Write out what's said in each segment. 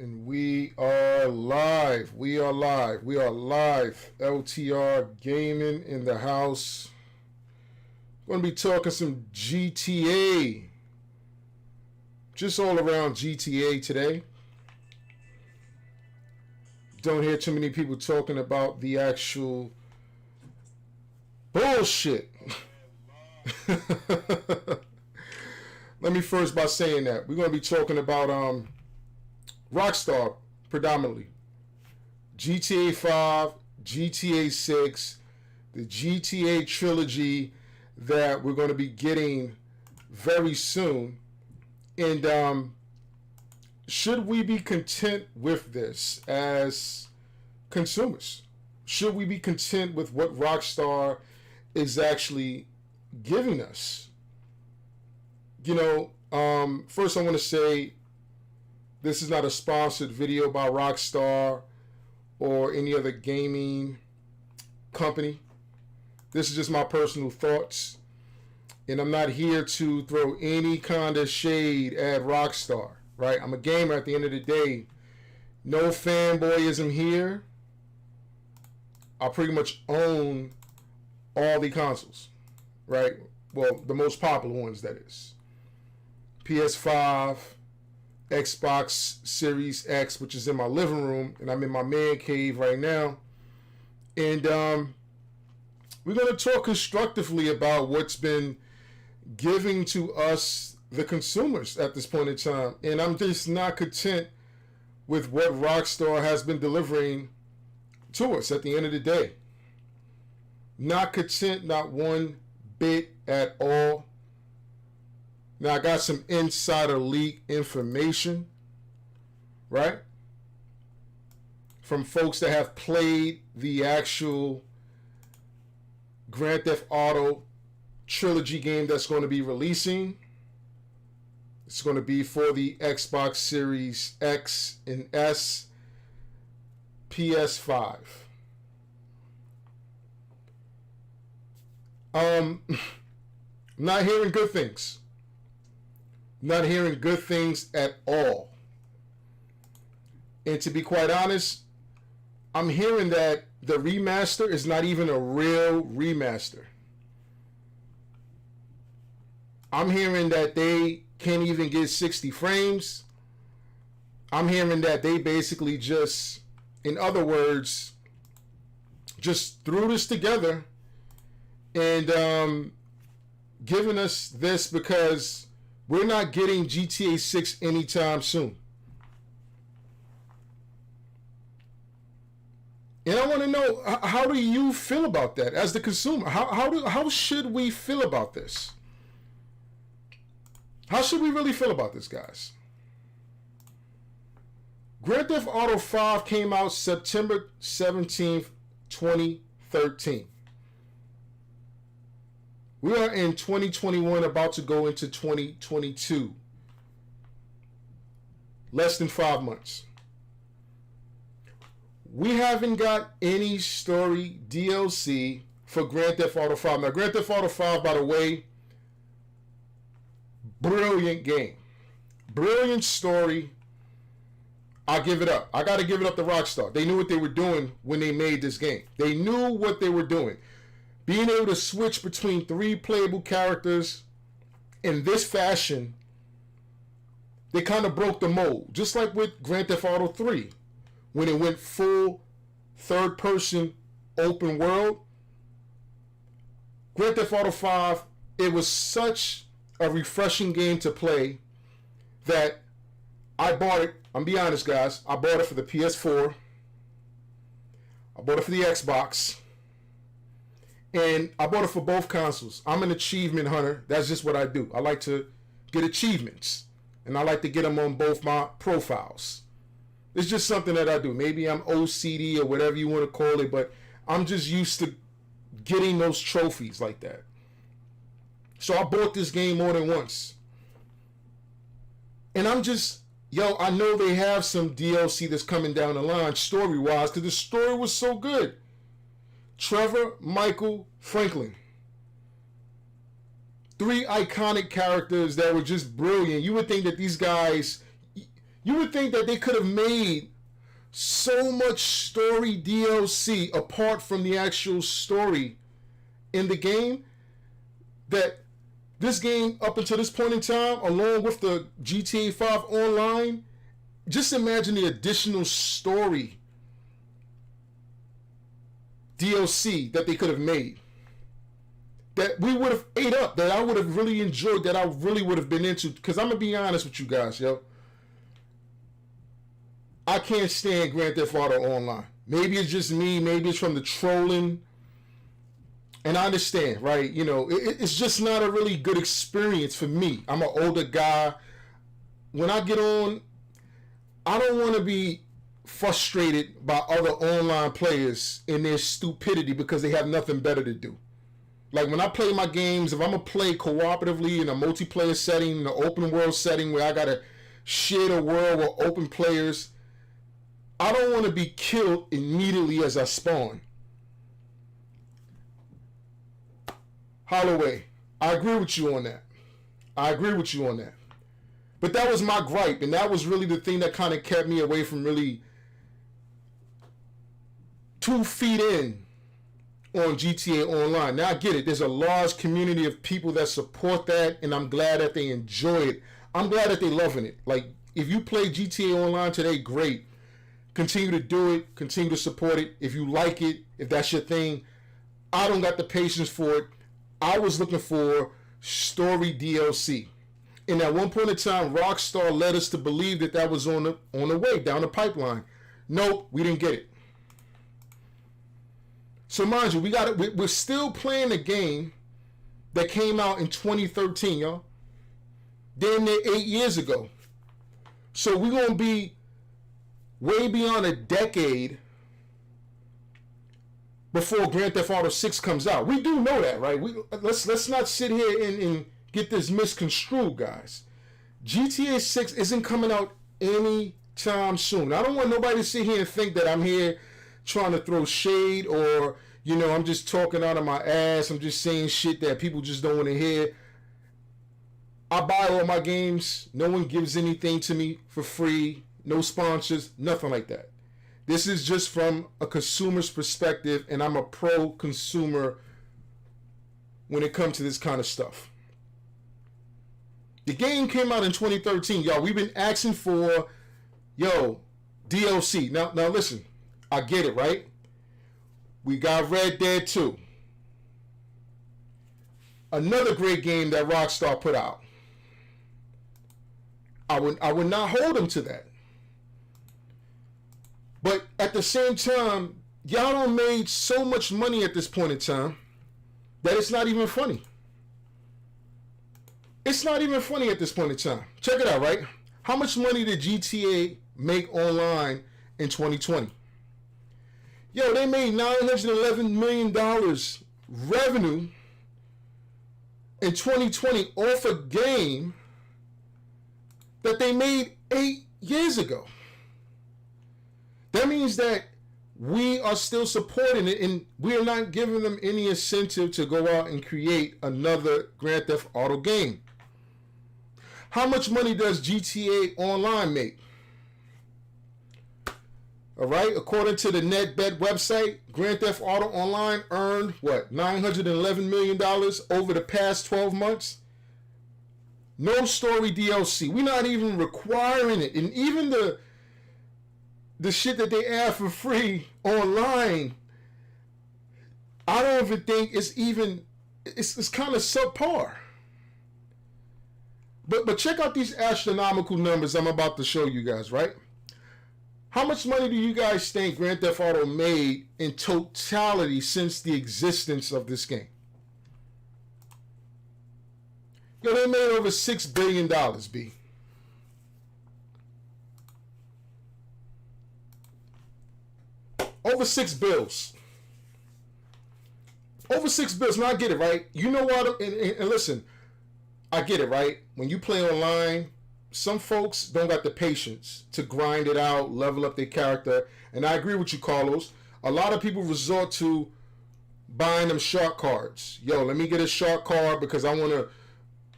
And we are live. We are live. We are live. LTR Gaming in the house. Going to be talking some GTA. Just all around GTA today. Don't hear too many people talking about the actual bullshit. Let me first by saying that we're going to be talking about Rockstar predominantly, GTA 5, GTA 6, the GTA Trilogy that we're going to be getting very soon. And should we be content with this as consumers? Should we be content with what Rockstar is actually giving us? You know, first I want to say this is not a sponsored video by Rockstar or any other gaming company. This is just my personal thoughts. And I'm not here to throw any kind of shade at Rockstar, right? I'm a gamer at the end of the day. No fanboyism here. I pretty much own all the consoles, right? Well, the most popular ones, that is. PS5, Xbox Series X, which is in my living room, and I'm in my man cave right now. And we're going to talk constructively about what's been giving to us, the consumers, at this point in time. And I'm just not content with what Rockstar has been delivering to us at the end of the day. Not content, not one bit at all. Now, I got some insider leak information, right? From folks that have played the actual Grand Theft Auto Trilogy game that's going to be releasing. It's going to be for the Xbox Series X and S, PS5. Not hearing good things. Not hearing good things at all. And to be quite honest, I'm hearing that the remaster is not even a real remaster. I'm hearing that they can't even get 60 frames. I'm hearing that they basically just, in other words, just threw this together and giving us this because we're not getting GTA 6 anytime soon. And I want to know, how do you feel about that as the consumer? How should we feel about this? How should we really feel about this, guys? Grand Theft Auto 5 came out September 17th, 2013. We are in 2021, about to go into 2022. Less than 5 months. We haven't got any story DLC for Grand Theft Auto 5. Now, Grand Theft Auto 5, by the way, brilliant game. Brilliant story. I'll give it up. I got to give it up to Rockstar. They knew what they were doing when they made this game. They knew what they were doing. Being able to switch between 3 playable characters in this fashion, they kind of broke the mold. Just like with Grand Theft Auto 3, when it went full third-person open world. Grand Theft Auto 5, it was such a refreshing game to play that I bought it. I'm be honest, guys. I bought it for the PS4. I bought it for the Xbox. And I bought it for both consoles. I'm an achievement hunter. That's just what I do. I like to get achievements. And I like to get them on both my profiles. It's just something that I do. Maybe I'm OCD or whatever you want to call it, but I'm just used to getting those trophies like that. So I bought this game more than once. And I'm just, I know they have some DLC that's coming down the line story-wise because the story was so good. Trevor, Michael, Franklin. 3 iconic characters that were just brilliant. You would think that these guys, You would think that they could have made so much story DLC apart from the actual story in the game, that this game, up until this point in time, along with the GTA 5 Online, just imagine the additional story DLC that they could have made, that we would have ate up, that I would have really enjoyed, that I really would have been into. Because I'm going to be honest with you guys, yo. I can't stand Grand Theft Auto Online. Maybe it's just me. Maybe it's from the trolling. And I understand, right? You know, it's just not a really good experience for me. I'm an older guy. When I get on, I don't want to be frustrated by other online players in their stupidity because they have nothing better to do. Like when I play my games, if I'm going to play cooperatively in a multiplayer setting, in an open world setting where I got to share a world with open players, I don't want to be killed immediately as I spawn. Holloway, I agree with you on that. But that was my gripe, and that was really the thing that kind of kept me away from really 2 feet in on GTA Online. Now I get it. There's a large community of people that support that, and I'm glad that they enjoy it. I'm glad that they're loving it. Like, if you play GTA Online today, great. Continue to do it. Continue to support it. If you like it, if that's your thing, I don't got the patience for it. I was looking for story DLC. And at one point in time, Rockstar led us to believe that that was on the way, down the pipeline. Nope, we didn't get it. So mind you, we're still playing a game that came out in 2013, y'all. Damn near 8 years ago. So we're going to be way beyond a decade before Grand Theft Auto 6 comes out. We do know that, right? Let's not sit here and get this misconstrued, guys. GTA 6 isn't coming out anytime soon. I don't want nobody to sit here and think that I'm here trying to throw shade, or, you know, I'm just talking out of my ass. I'm just saying shit that people just don't want to hear. I buy all my games. No one gives anything to me for free. No sponsors, nothing like that. This is just from a consumer's perspective, and I'm a pro-consumer when it comes to this kind of stuff. The game came out in 2013, y'all. We've been asking for, DLC. Now listen, I get it, right? We got Red Dead 2. Another great game that Rockstar put out. I would not hold them to that. But at the same time, y'all done made so much money at this point in time that it's not even funny. It's not even funny at this point in time. Check it out, right? How much money did GTA make online in 2020? Yo, they made $911 million revenue in 2020 off a game that they made 8 years ago. That means that we are still supporting it, and we are not giving them any incentive to go out and create another Grand Theft Auto game. How much money does GTA Online make? All right, according to the NetBet website, Grand Theft Auto Online earned, $911 million over the past 12 months? No story DLC. We're not even requiring it. And even the shit that they add for free online, I don't even think it's kind of subpar. But check out these astronomical numbers I'm about to show you guys, right? How much money do you guys think Grand Theft Auto made in totality since the existence of this game? Yo, they made over $6 billion, B. Over $6 billion. Over $6 billion. Now I get it, right? You know what? And listen, I get it, right? When you play online, some folks don't got the patience to grind it out, level up their character. And I agree with you, Carlos. A lot of people resort to buying them shark cards. Yo, let me get a shark card because I want to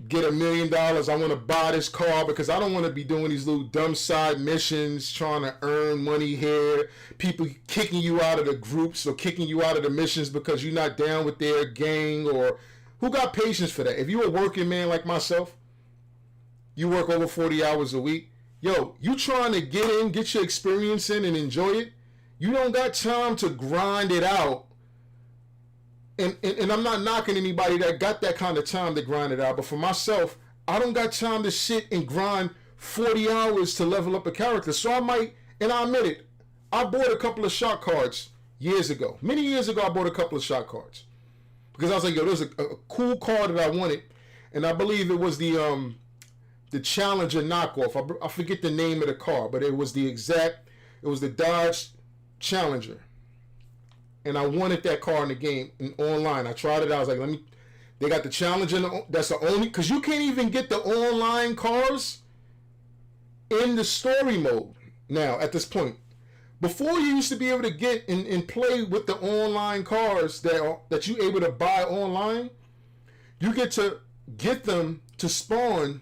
get $1 million. I want to buy this car because I don't want to be doing these little dumb side missions, trying to earn money here. People kicking you out of the groups or kicking you out of the missions because you're not down with their gang. Or who got patience for that? If you're a working man like myself, you work over 40 hours a week. Yo, you trying to get in, get your experience in and enjoy it. You don't got time to grind it out. And I'm not knocking anybody that got that kind of time to grind it out. But for myself, I don't got time to sit and grind 40 hours to level up a character. So I might, and I admit it, I bought a couple of shot cards years ago. Many years ago, I bought a couple of shot cards. Because I was like, yo, there's a cool card that I wanted. And I believe it was the Challenger knockoff. I forget the name of the car, but it was the Dodge Challenger. And I wanted that car in the game and online. I tried it. I was like, they got the Challenger. That's the only, because you can't even get the online cars in the story mode now at this point. Before you used to be able to get and play with the online cars that you're able to buy online, you get to get them to spawn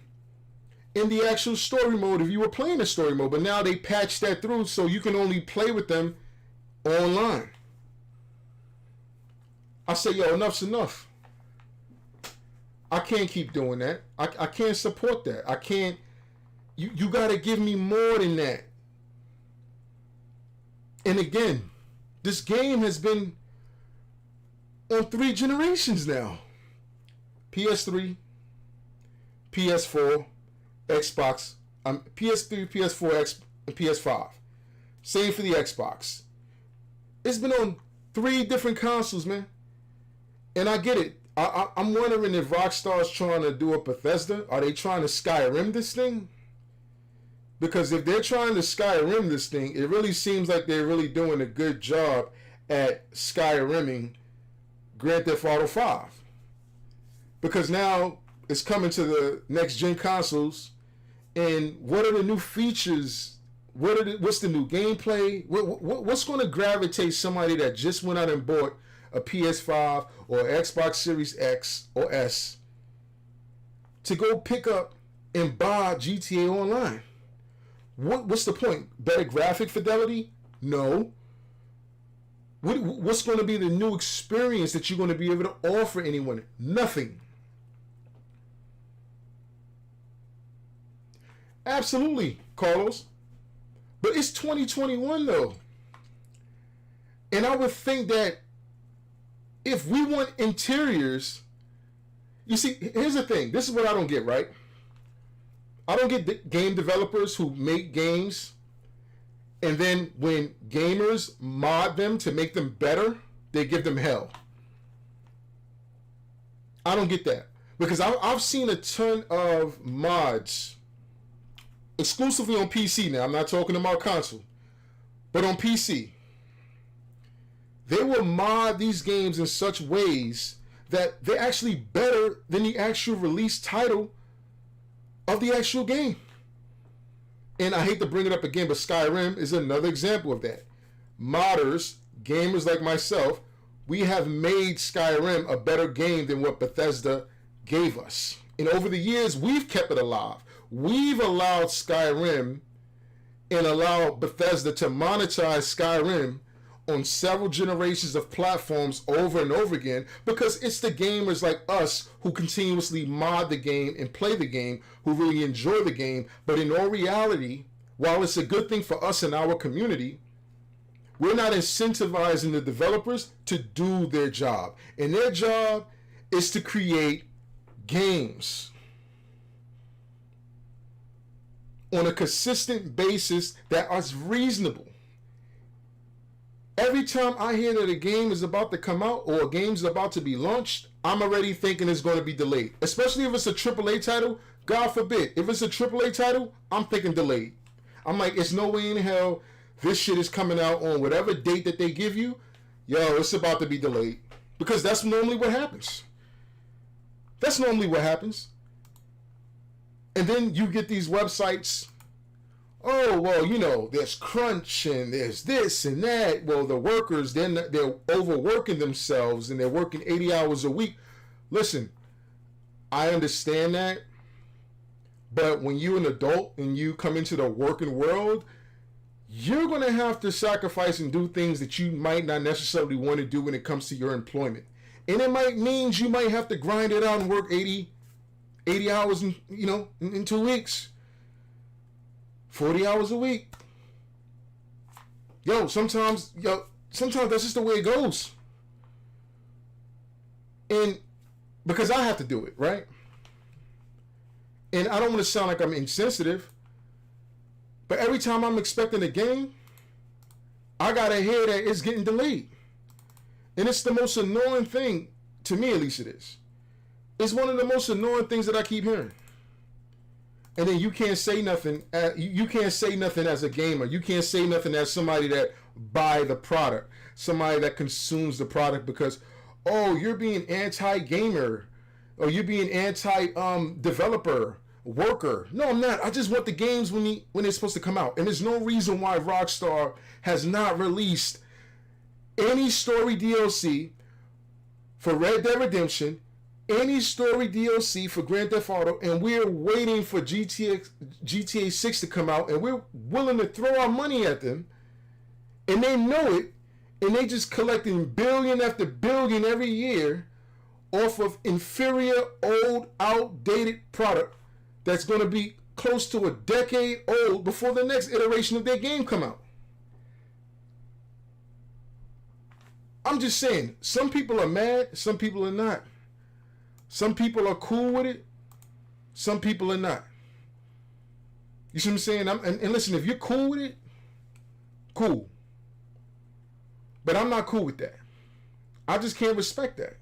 in the actual story mode if you were playing the story mode. But now they patched that through so you can only play with them online. I say, yo, enough's enough. I can't keep doing that. I can't support that. I can't. You got to give me more than that. And again, this game has been on 3 generations now. PS3, PS4, Xbox, PS3, PS4, and PS5. Same for the Xbox. It's been on 3 different consoles, man. And I get it. I'm wondering if Rockstar's trying to do a Bethesda. Are they trying to Skyrim this thing? Because if they're trying to Skyrim this thing, it really seems like they're really doing a good job at Skyrimming Grand Theft Auto 5. Because now it's coming to the next gen consoles, and what are the new features? What's the new gameplay? What's going to gravitate somebody that just went out and bought a PS5 or Xbox Series X or S to go pick up and buy GTA Online? What's the point? Better graphic fidelity? No. What's going to be the new experience that you're going to be able to offer anyone? Nothing. Absolutely, Carlos. But it's 2021 though. And I would think that if we want interiors, you see, here's the thing. This is what I don't get, right? I don't get game developers who make games, and then when gamers mod them to make them better, they give them hell. I don't get that. Because I've seen a ton of mods exclusively on PC now. I'm not talking about console. But on PC. They will mod these games in such ways that they're actually better than the actual release title of the actual game. And I hate to bring it up again, but Skyrim is another example of that. Modders, gamers like myself, we have made Skyrim a better game than what Bethesda gave us. And over the years, we've kept it alive. We've allowed Skyrim and allowed Bethesda to monetize Skyrim on several generations of platforms over and over again, because it's the gamers like us who continuously mod the game and play the game, who really enjoy the game. But in all reality, while it's a good thing for us and our community, we're not incentivizing the developers to do their job. And their job is to create games on a consistent basis that is reasonable. Every time I hear that a game is about to come out or a game is about to be launched, I'm already thinking it's going to be delayed. Especially if it's a AAA title, God forbid. If it's a AAA title, I'm thinking delayed. I'm like, it's no way in hell this shit is coming out on whatever date that they give you. Yo, it's about to be delayed. Because that's normally what happens. That's normally what happens. And then you get these websites. Oh, well, you know, there's crunch and there's this and that. Well, the workers, they're overworking themselves and they're working 80 hours a week. Listen, I understand that. But when you're an adult and you come into the working world, you're going to have to sacrifice and do things that you might not necessarily want to do when it comes to your employment. And it might mean you might have to grind it out and work 80 hours in 2 weeks. 40 hours a week. Sometimes that's just the way it goes. And because I have to do it, right? And I don't want to sound like I'm insensitive, but every time I'm expecting a game, I gotta hear that it's getting delayed. And it's the most annoying thing, to me at least it is. It's one of the most annoying things that I keep hearing. And then you can't say nothing. You can't say nothing as a gamer. You can't say nothing as somebody that buy the product, somebody that consumes the product, because, oh, you're being anti-gamer, or you're being anti-developer, worker. No, I'm not. I just want the games when they're supposed to come out. And there's no reason why Rockstar has not released any story DLC for Red Dead Redemption, any story DLC for Grand Theft Auto, and we're waiting for GTA 6 to come out, and we're willing to throw our money at them, and they know it, and they just collecting billion after billion every year off of inferior, old, outdated product that's going to be close to a decade old before the next iteration of their game come out. I'm just saying, some people are mad, some people are not. Some people are cool with it, some people are not. You see what I'm saying? And listen, if you're cool with it, cool. But I'm not cool with that. I just can't respect that.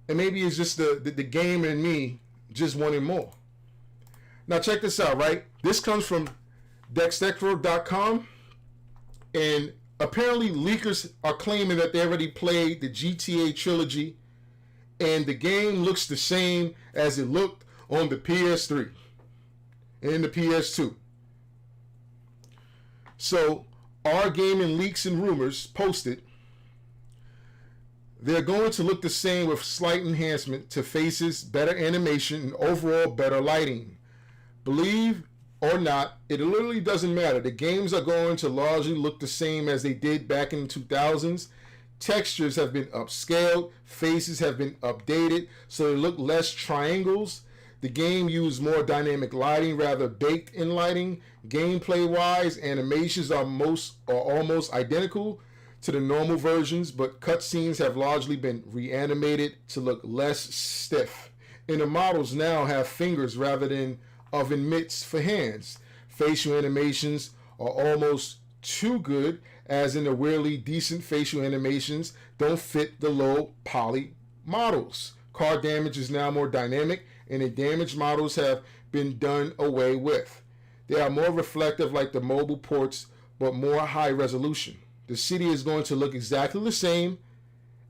And maybe it's just the gamer in me just wanting more. Now check this out, right? This comes from Dextecro.com, and apparently leakers are claiming that they already played the GTA Trilogy, and the game looks the same as it looked on the PS3 and the PS2. So, our Gaming Leaks and Rumors posted, they're going to look the same with slight enhancement to faces, better animation, and overall better lighting. Believe or not, it literally doesn't matter. The games are going to largely look the same as they did back in the 2000s. Textures have been upscaled, faces have been updated, so they look less triangles. The game used more dynamic lighting, rather baked-in lighting. Gameplay-wise, animations are almost identical to the normal versions, but cutscenes have largely been reanimated to look less stiff. And the models now have fingers rather than oven mitts for hands. Facial animations are almost too good, as in the weirdly decent facial animations don't fit the low poly models. Car damage is now more dynamic, and the damaged models have been done away with. They are more reflective like the mobile ports, but more high resolution. The city is going to look exactly the same.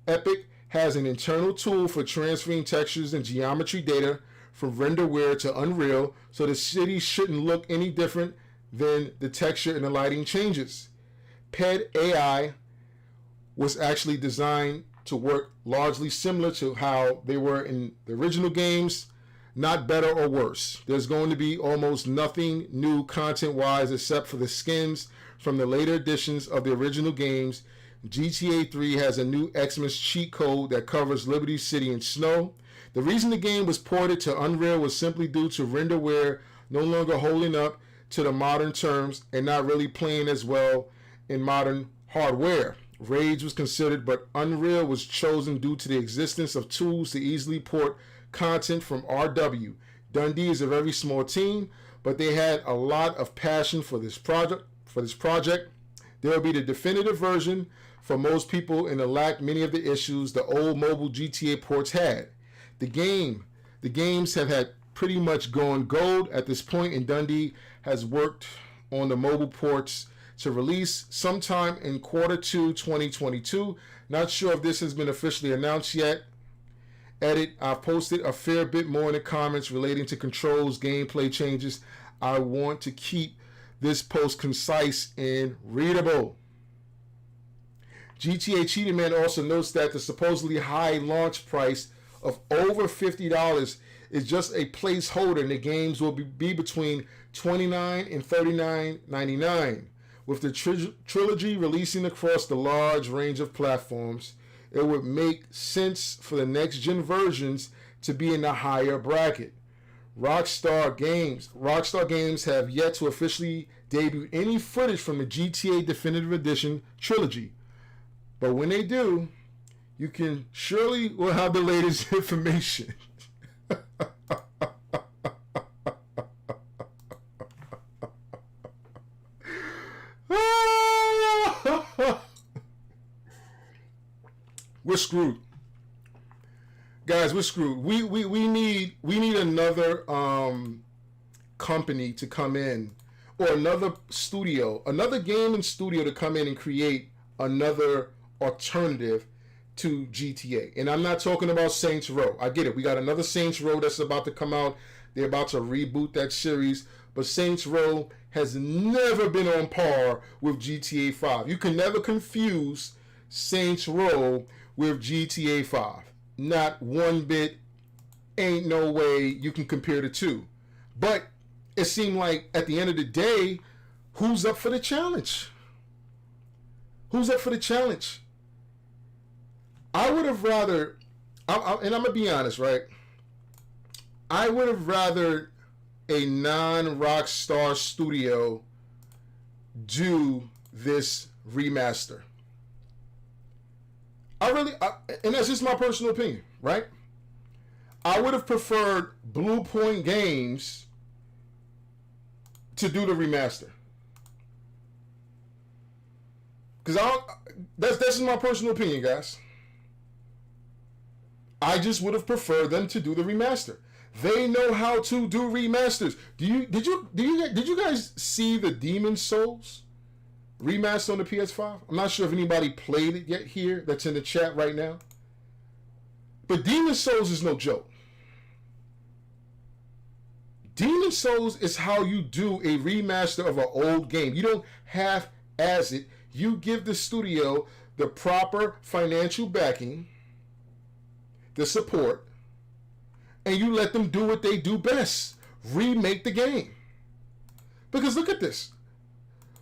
Epic has an internal tool for transferring textures and geometry data from renderware to Unreal, so the city shouldn't look any different than the texture and the lighting changes. PED AI was actually designed to work largely similar to how they were in the original games, not better or worse. There's going to be almost nothing new content-wise except for the skins from the later editions of the original games. GTA 3 has a new Xmas cheat code that covers Liberty City and snow. The reason the game was ported to Unreal was simply due to renderware no longer holding up to the modern terms and not really playing as well in modern hardware. Rage was considered, but Unreal was chosen due to the existence of tools to easily port content from RW. Dundee is a very small team, but they had a lot of passion for this project. There will be the definitive version for most people and lack many of the issues the old mobile GTA ports had. The games have had pretty much gone gold at this point, and Dundee has worked on the mobile ports to release sometime in Q2 2022. Not sure if this has been officially announced yet. Edit, I've posted a fair bit more in the comments relating to controls, gameplay changes. I want to keep this post concise and readable. GTA Cheating Man also notes that the supposedly high launch price of over $50 is just a placeholder, and the games will be between $29 and $39.99. With the trilogy releasing across the large range of platforms, it would make sense for the next gen versions to be in the higher bracket. Rockstar Games have yet to officially debut any footage from the GTA Definitive Edition trilogy. But when they do, you can surely will have the latest information. We're screwed. Guys, we're screwed. We need another company to come in, or another studio, another gaming studio to come in and create another alternative to GTA. And I'm not talking about Saints Row. I get it. We got another Saints Row that's about to come out. They're about to reboot that series. But Saints Row has never been on par with GTA 5. You can never confuse Saints Row with GTA 5. Not one bit. Ain't no way you can compare the two. But it seemed like at the end of the day, who's up for the challenge? Who's up for the challenge? I would have rather, and I'm going to be honest, right? I would have rather a non-Rockstar studio do this remaster. And that's just my personal opinion, right? I would have preferred Blue Point Games to do the remaster. Because that's just my personal opinion, guys. I just would have preferred them to do the remaster. They know how to do remasters. Did you guys see the Demon Souls remaster on the PS5? I'm not sure if anybody played it yet here that's in the chat right now. But Demon Souls is no joke. Demon Souls is how you do a remaster of an old game. You don't half-ass it. You give the studio the proper financial backing, the support, and you let them do what they do best. Remake the game. Because look at this.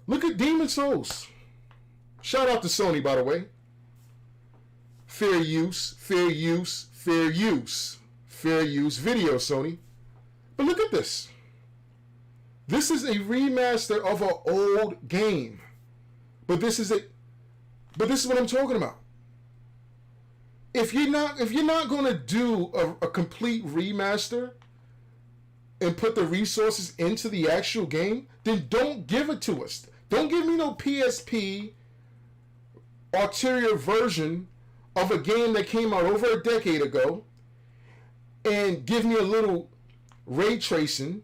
Look at Demon Souls. Shout out to Sony, by the way. Fair use, fair use, fair use. Fair use video, Sony. But look at this. This is a remaster of an old game. But this is what I'm talking about. If you're not going to do a complete remaster and put the resources into the actual game, then don't give it to us. Don't give me no PSP ulterior version of a game that came out over a decade ago and give me a little ray tracing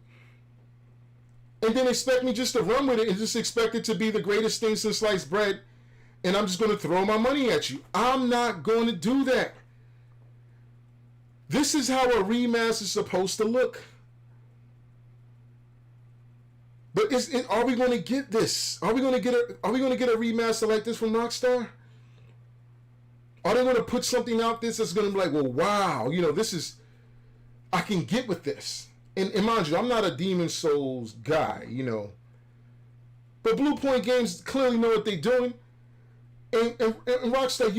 and then expect me just to run with it and just expect it to be the greatest thing since sliced bread, and I'm just going to throw my money at you. I'm not going to do that. This is how a remaster is supposed to look. But are we going to get this? Are we going to get a remaster like this from Rockstar? Are they going to put something out this that's going to be like, well, wow, this is, I can get with this. And mind you, I'm not a Demon Souls guy, But Blue Point Games clearly know what they're doing. And Rockstar,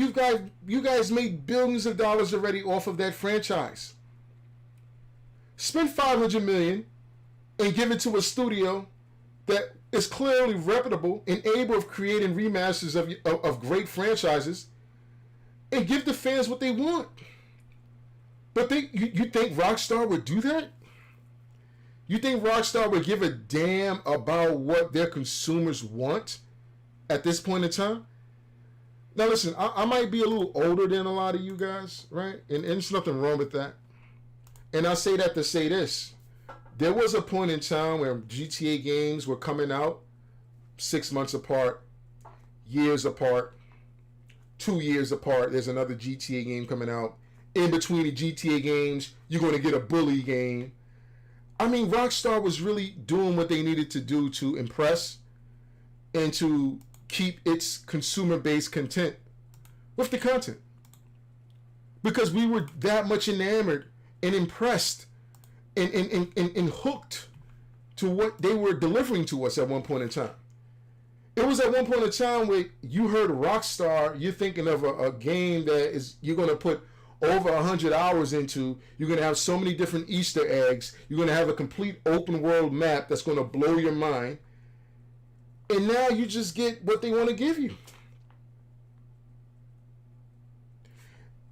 you guys made billions of dollars already off of that franchise. Spend $500 million and give it to a studio that is clearly reputable and able of creating remasters of great franchises, and give the fans what they want. But you think Rockstar would do that? You think Rockstar would give a damn about what their consumers want at this point in time? Now listen, I might be a little older than a lot of you guys, right? And there's nothing wrong with that. And I say that to say this. There was a point in time where GTA games were coming out 6 months apart, years apart, 2 years apart. There's another GTA game coming out. In between the GTA games, you're going to get a Bully game. I mean, Rockstar was really doing what they needed to do to impress and to keep its consumer base content with the content. because we were that much enamored and impressed and hooked to what they were delivering to us at one point in time. It was at one point in time where you heard Rockstar, you're thinking of a game that is you're going to put over 100 hours into. You're going to have so many different Easter eggs. You're going to have a complete open world map that's going to blow your mind. And now you just get what they want to give you.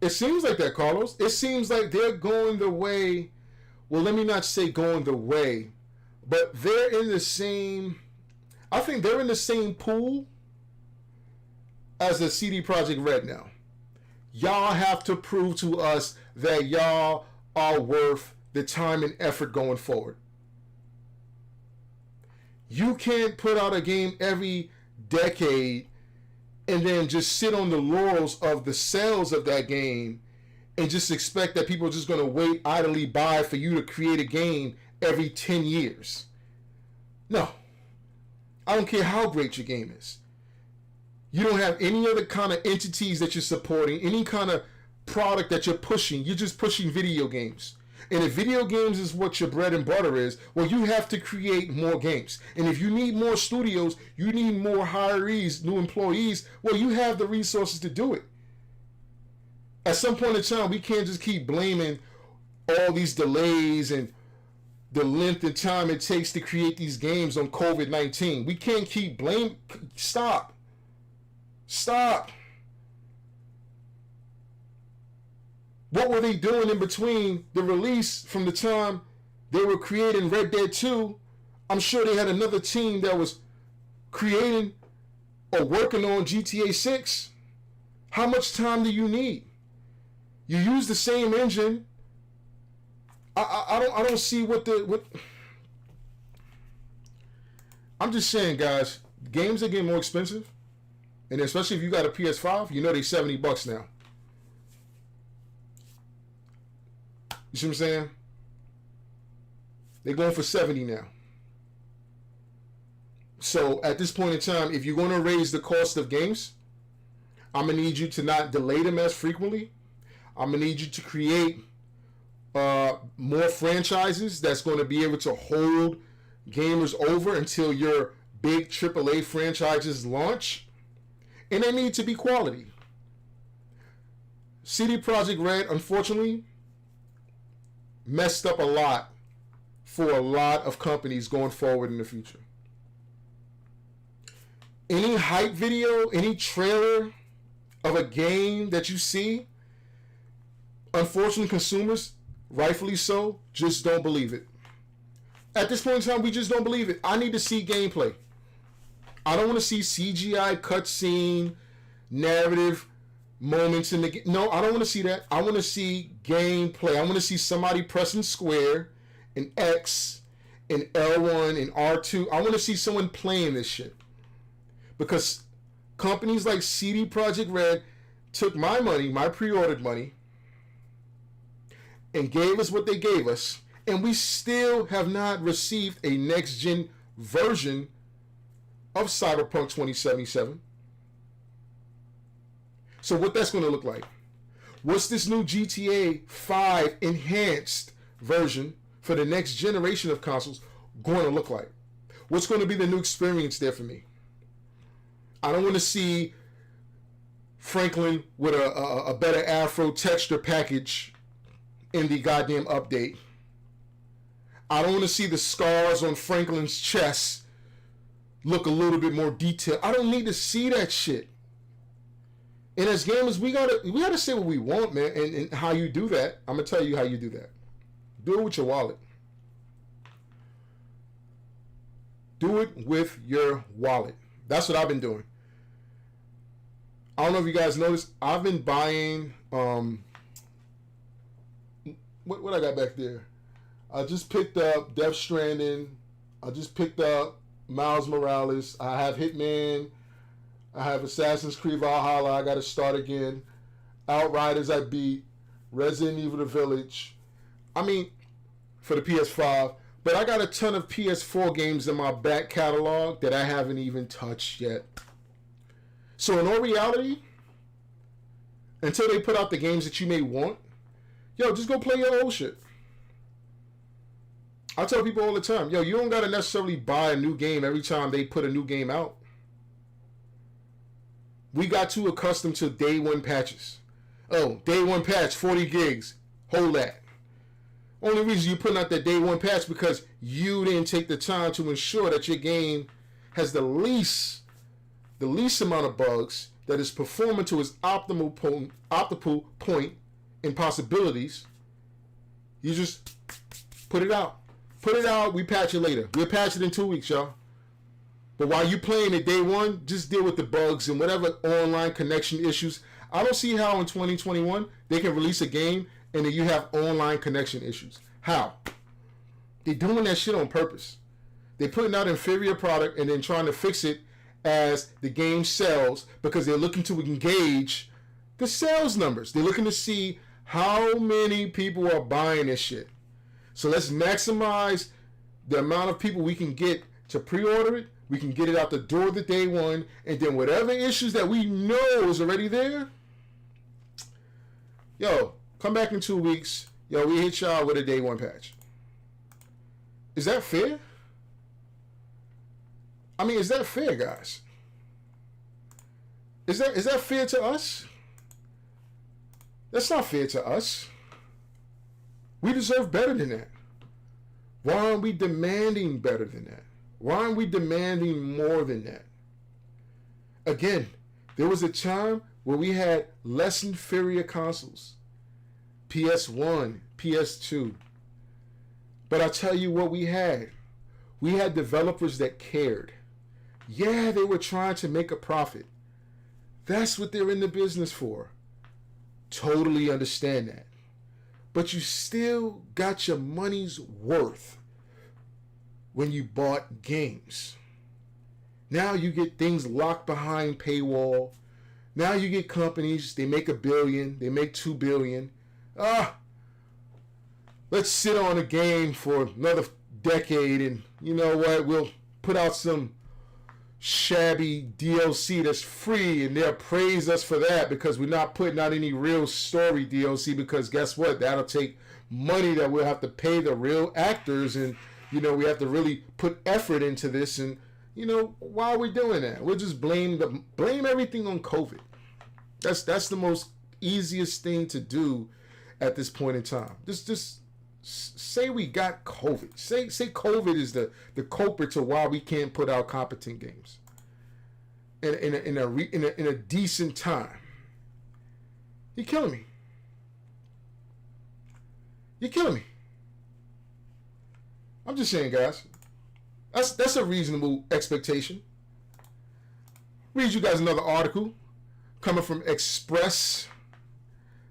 It seems like that, Carlos. It seems like they're going the way, well, let me not say going the way, but they're in the same, I think they're in the same pool as the CD Projekt Red now. Y'all have to prove to us that y'all are worth the time and effort going forward. You can't put out a game every decade and then just sit on the laurels of the sales of that game and just expect that people are just going to wait idly by for you to create a game every 10 years. No. I don't care how great your game is. You don't have any other kind of entities that you're supporting, any kind of product that you're pushing. You're just pushing video games. And if video games is what your bread and butter is, well, you have to create more games. And if you need more studios, you need more hirees, new employees, well, you have the resources to do it. At some point in time, we can't just keep blaming all these delays and the length and time it takes to create these games on COVID-19. We can't keep blaming. Stop. What were they doing in between the release from the time they were creating Red Dead 2? I'm sure they had another team that was creating or working on GTA 6. How much time do you need? You use the same engine. I don't see what. I'm just saying, guys, games are getting more expensive. And especially if you got a PS5, you know they $70 now. You see what I'm saying? They're going for 70 now. So at this point in time, if you're going to raise the cost of games, I'm going to need you to not delay them as frequently. I'm going to need you to create more franchises that's going to be able to hold gamers over until your big AAA franchises launch. And they need to be quality. CD Projekt Red, unfortunately, messed up a lot for a lot of companies going forward in the future. Any hype video, any trailer of a game that you see, unfortunately, consumers, rightfully so, just don't believe it. At this point in time, we just don't believe it. I need to see gameplay. I don't want to see CGI cutscene, narrative moments in the game. No, I don't want to see that. I want to see gameplay. I want to see somebody pressing square and X and L1 and R2. I want to see someone playing this shit. Because companies like CD Projekt Red took my money, my pre-ordered money, and gave us what they gave us, and we still have not received a next-gen version of Cyberpunk 2077. So what that's going to look like? What's this new GTA 5 enhanced version for the next generation of consoles going to look like? What's going to be the new experience there for me? I don't want to see Franklin with a better Afro texture package in the goddamn update. I don't want to see the scars on Franklin's chest look a little bit more detailed. I don't need to see that shit. And as gamers, we gotta say what we want, man. And how you do that, I'm gonna tell you how you do that. Do it with your wallet. Do it with your wallet. That's what I've been doing. I don't know if you guys noticed. I've been buying what I got back there. I just picked up Death Stranding. I just picked up Miles Morales. I have Hitman. I have Assassin's Creed Valhalla. I got to start again. Outriders I beat. Resident Evil The Village. I mean, for the PS5. But I got a ton of PS4 games in my back catalog that I haven't even touched yet. So in all reality, until they put out the games that you may want, yo, just go play your old shit. I tell people all the time, yo, you don't got to necessarily buy a new game every time they put a new game out. We got too accustomed to day one patches. Oh, day one patch, 40 gigs. Hold that. Only reason you're putting out that day one patch because you didn't take the time to ensure that your game has the least amount of bugs, that is performing to its optimal point in possibilities. You just put it out. Put it out, we patch it later. We'll patch it in 2 weeks, y'all. But while you playing it day one, just deal with the bugs and whatever online connection issues. I don't see how in 2021 they can release a game and then you have online connection issues. How? They're doing that shit on purpose. They're putting out inferior product and then trying to fix it as the game sells because they're looking to engage the sales numbers. They're looking to see how many people are buying this shit. So let's maximize the amount of people we can get to pre-order it. We can get it out the door the day one, and then whatever issues that we know is already there, yo, come back in 2 weeks. Yo, we hit y'all with a day one patch. Is that fair? I mean, is that fair, guys? Is that fair to us? That's not fair to us. We deserve better than that. Why aren't we demanding better than that? Why aren't we demanding more than that? Again, there was a time where we had less inferior consoles. PS1, PS2. But I tell you what we had. We had developers that cared. Yeah, they were trying to make a profit. That's what they're in the business for. Totally understand that. But you still got your money's worth when you bought games. Now you get things locked behind paywall. Now you get companies, they make $1 billion, they make $2 billion. Let's sit on a game for another decade and you know what, we'll put out some shabby DLC that's free and they'll praise us for that because we're not putting out any real story DLC because guess what? That'll take money that we'll have to pay the real actors and, you know, we have to really put effort into this and, you know, why are we doing that? We'll just blame everything on COVID. That's the most easiest thing to do at this point in time. Just say we got COVID. Say COVID is the culprit to why we can't put out competent games in a decent time. You're killing me. You're killing me. I'm just saying, guys. That's a reasonable expectation. Read you guys another article coming from Express.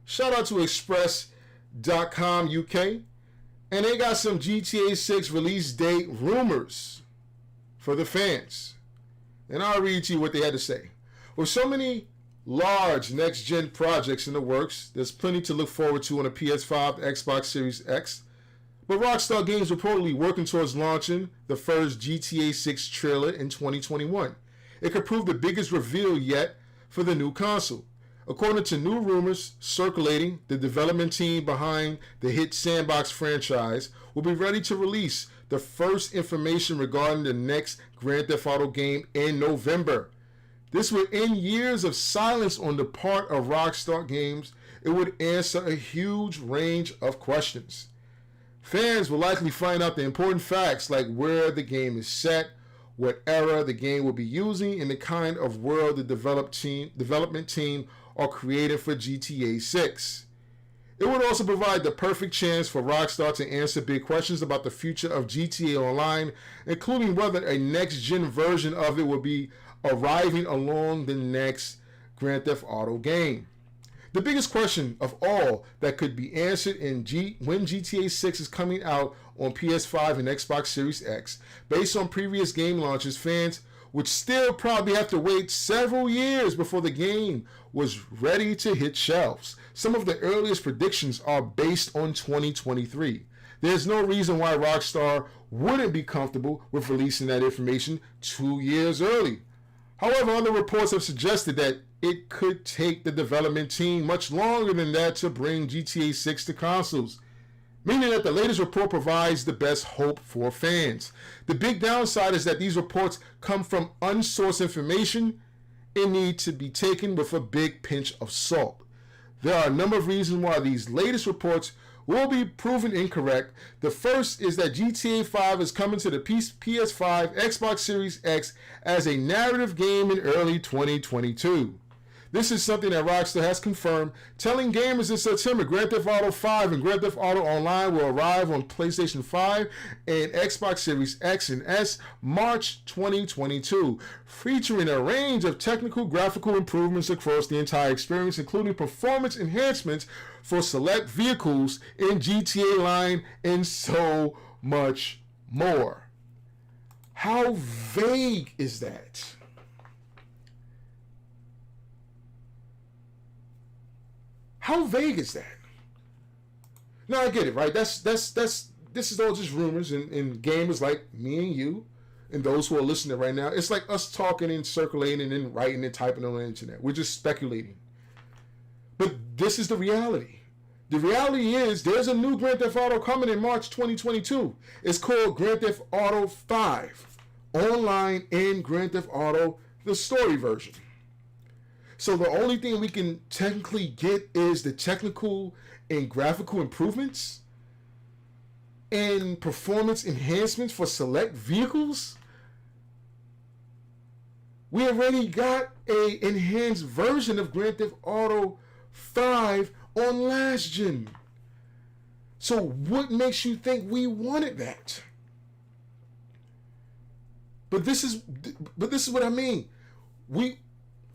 Shout out to Express.com UK. And they got some GTA 6 release date rumors for the fans. And I'll read to you what they had to say. With so many large next-gen projects in the works, there's plenty to look forward to on the PS5, Xbox Series X. But Rockstar Games reportedly working towards launching the first GTA 6 trailer in 2021. It could prove the biggest reveal yet for the new console. According to new rumors circulating, the development team behind the hit Sandbox franchise will be ready to release the first information regarding the next Grand Theft Auto game in November. This would end years of silence on the part of Rockstar Games. It would answer a huge range of questions. Fans will likely find out the important facts like where the game is set, what era the game will be using, and the kind of world the development team are created for GTA 6. It would also provide the perfect chance for Rockstar to answer big questions about the future of GTA Online, including whether a next-gen version of it will be arriving along the next Grand Theft Auto game. The biggest question of all that could be answered when GTA 6 is coming out on PS5 and Xbox Series X. Based on previous game launches, fans would still probably have to wait several years before the game was ready to hit shelves. Some of the earliest predictions are based on 2023. There's no reason why Rockstar wouldn't be comfortable with releasing that information 2 years early. However, other reports have suggested that it could take the development team much longer than that to bring GTA 6 to consoles, meaning that the latest report provides the best hope for fans. The big downside is that these reports come from unsourced information and need to be taken with a big pinch of salt. There are a number of reasons why these latest reports will be proven incorrect. The first is that GTA 5 is coming to the PS5, Xbox Series X as a narrative game in early 2022. This is something that Rockstar has confirmed, telling gamers in September Grand Theft Auto 5 and Grand Theft Auto Online will arrive on PlayStation 5 and Xbox Series X and S March 2022, featuring a range of technical graphical improvements across the entire experience, including performance enhancements for select vehicles in GTA line and so much more. How vague is that? How vague is that? Now I get it, right? This is all just rumors, and gamers like me and you, and those who are listening right now, it's like us talking and circulating and writing and typing on the internet. We're just speculating. But this is the reality. The reality is there's a new Grand Theft Auto coming in March 2022. It's called Grand Theft Auto 5 Online and Grand Theft Auto, the story version. So the only thing we can technically get is the technical and graphical improvements and performance enhancements for select vehicles. We already got a enhanced version of Grand Theft Auto 5 on last gen. So what makes you think we wanted that? But this is what I mean.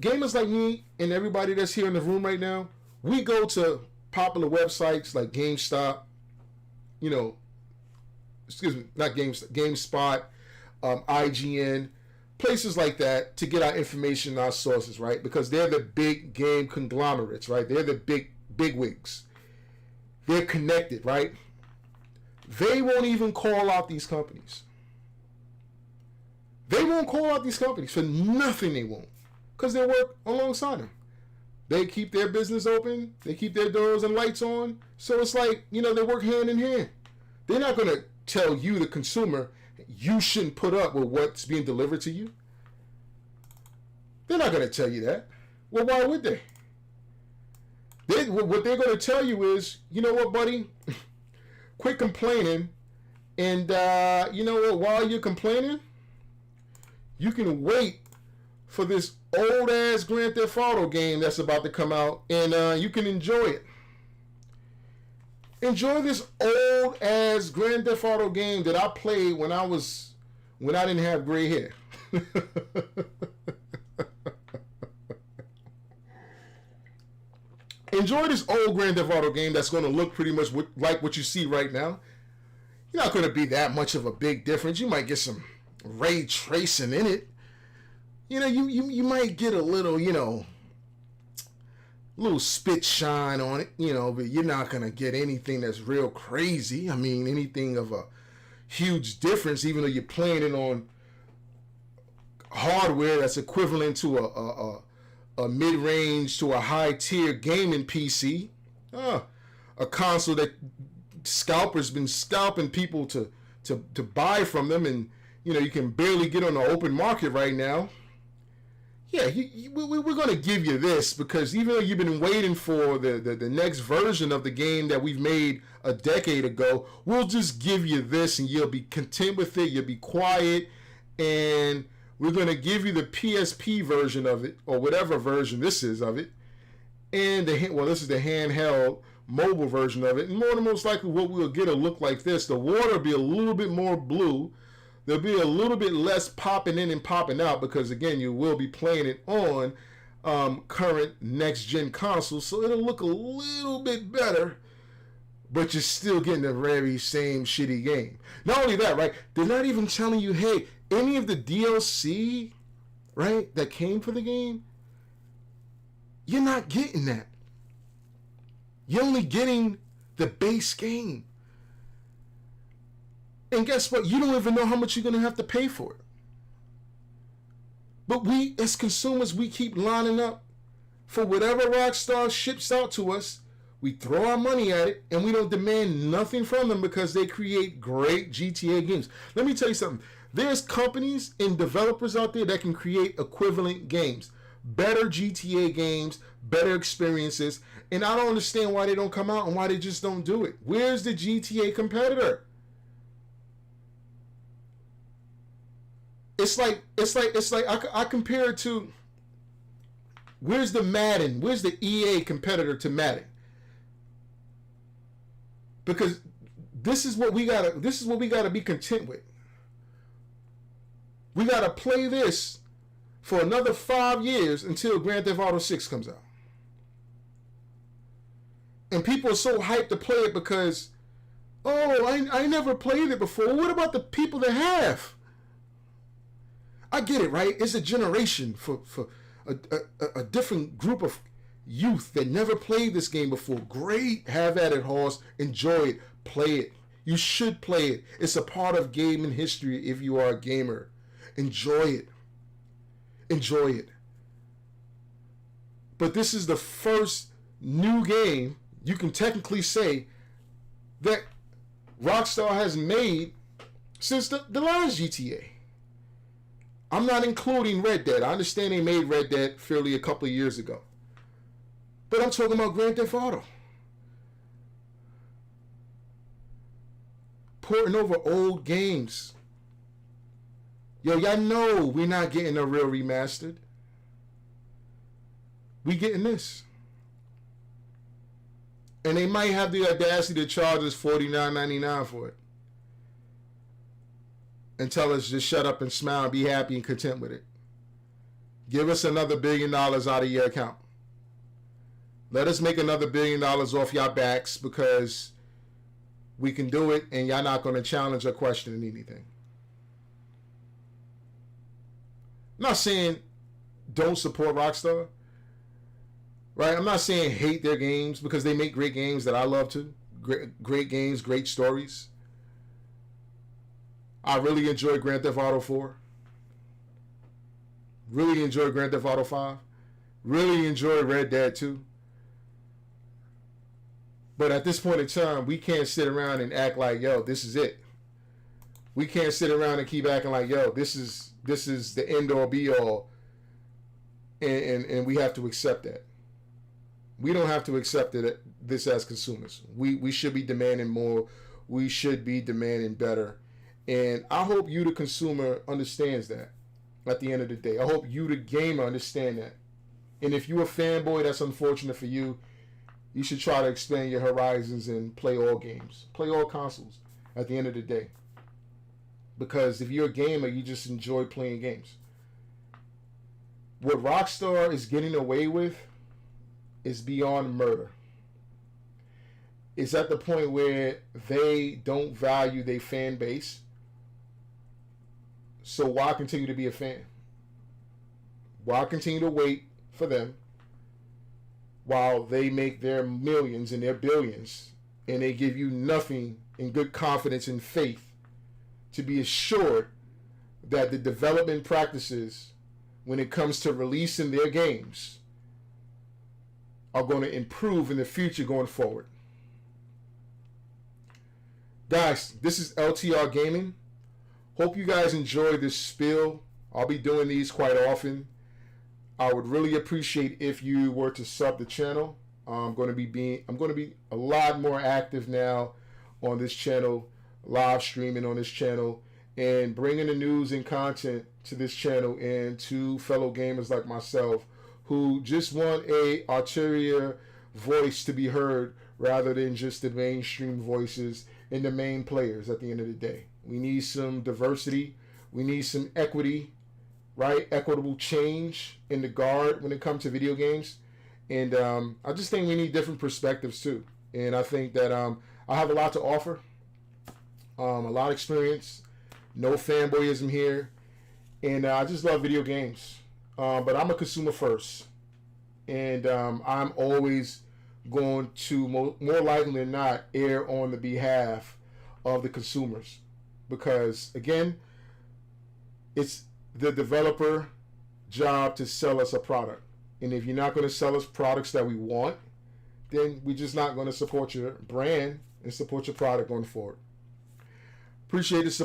Gamers like me and everybody that's here in the room right now, we go to popular websites like GameStop, GameSpot, IGN, places like that to get our information and our sources, right? Because they're the big game conglomerates, right? They're the big wigs. They're connected, right? They won't even call out these companies. They won't call out these companies for nothing. They won't. Because they work alongside them. They keep their business open. They keep their doors and lights on. So it's like, they work hand in hand. They're not going to tell you, the consumer, you shouldn't put up with what's being delivered to you. They're not going to tell you that. Well, why would they? What they're going to tell you is, you know what, buddy? Quit complaining. And you know what? While you're complaining, you can wait for this old-ass Grand Theft Auto game that's about to come out, and you can enjoy it. Enjoy this old-ass Grand Theft Auto game that I played when I didn't have gray hair. Enjoy this old Grand Theft Auto game that's going to look pretty much like what you see right now. You're not going to be that much of a big difference. You might get some ray tracing in it. You might get a little, little spit shine on it, but you're not going to get anything that's real crazy. I mean, anything of a huge difference, even though you're playing it on hardware that's equivalent to a mid-range to a high-tier gaming PC. A console that scalpers been scalping people to buy from them, and, you can barely get on the open market right now. Yeah, we're going to give you this because even though you've been waiting for the next version of the game that we've made a decade ago, we'll just give you this and you'll be content with it. You'll be quiet, and we're going to give you the PSP version of it, or whatever version this is of it, and this is the handheld mobile version of it. And more than most likely what we'll get will look like this. The water will be a little bit more blue. There'll be a little bit less popping in and popping out because, again, you will be playing it on current next-gen consoles, so it'll look a little bit better, but you're still getting the very same shitty game. Not only that, right, they're not even telling you, hey, any of the DLC, right, that came for the game, you're not getting that. You're only getting the base game. And guess what? You don't even know how much you're going to have to pay for it. But we, as consumers, we keep lining up for whatever Rockstar ships out to us. We throw our money at it, and we don't demand nothing from them because they create great GTA games. Let me tell you something. There's companies and developers out there that can create equivalent games, better GTA games, better experiences, and I don't understand why they don't come out and why they just don't do it. Where's the GTA competitor? It's like I compare it to, where's the Madden? Where's the EA competitor to Madden? Because this is what we gotta be content with. We gotta play this for another 5 years until Grand Theft Auto 6 comes out. And people are so hyped to play it because, oh, I never played it before. What about the people that have? I get it, right? It's a generation for a different group of youth that never played this game before. Great. Have at it, horse. Enjoy it. Play it. You should play it. It's a part of gaming history if you are a gamer. Enjoy it. Enjoy it. But this is the first new game you can technically say that Rockstar has made since the last GTA. I'm not including Red Dead. I understand they made Red Dead fairly a couple of years ago. But I'm talking about Grand Theft Auto. Porting over old games. Yo, y'all know we're not getting a real remastered. We getting this. And they might have the audacity to charge us $49.99 for it. And tell us just shut up and smile, be happy and content with it. Give us another $1 billion out of your account. Let us make another $1 billion off your backs because we can do it and y'all not going to challenge or question anything. I'm not saying don't support Rockstar. Right? I'm not saying hate their games because they make great games that I love too. Great games, great stories. I really enjoy Grand Theft Auto 4. Really enjoy Grand Theft Auto 5. Really enjoy Red Dead 2. But at this point in time, we can't sit around and act like, yo, this is it. We can't sit around and keep acting like, yo, this is the end all be all. And we have to accept that. We don't have to accept this as consumers. We should be demanding more. We should be demanding better. And I hope you, the consumer, understands that at the end of the day. I hope you, the gamer, understand that. And if you're a fanboy, that's unfortunate for you. You should try to expand your horizons and play all games. Play all consoles at the end of the day. Because if you're a gamer, you just enjoy playing games. What Rockstar is getting away with is beyond murder. It's at the point where they don't value their fan base. So why continue to be a fan? Why continue to wait for them while they make their millions and their billions and they give you nothing in good confidence and faith to be assured that the development practices when it comes to releasing their games are going to improve in the future going forward. Guys, this is LTR Gaming. Hope you guys enjoy this spiel. I'll be doing these quite often. I would really appreciate if you were to sub the channel. I'm going to be a lot more active now on this channel, live streaming on this channel, and bringing the news and content to this channel and to fellow gamers like myself who just want a ulterior voice to be heard rather than just the mainstream voices and the main players at the end of the day. We need some diversity. We need some equity, right? Equitable change in the guard when it comes to video games. And I just think we need different perspectives too. And I think that I have a lot to offer, a lot of experience, no fanboyism here. And I just love video games. But I'm a consumer first. And I'm always going to, more likely than not, err on the behalf of the consumers. Because, again, it's the developer job to sell us a product. And if you're not going to sell us products that we want, then we're just not going to support your brand and support your product going forward. Appreciate the support.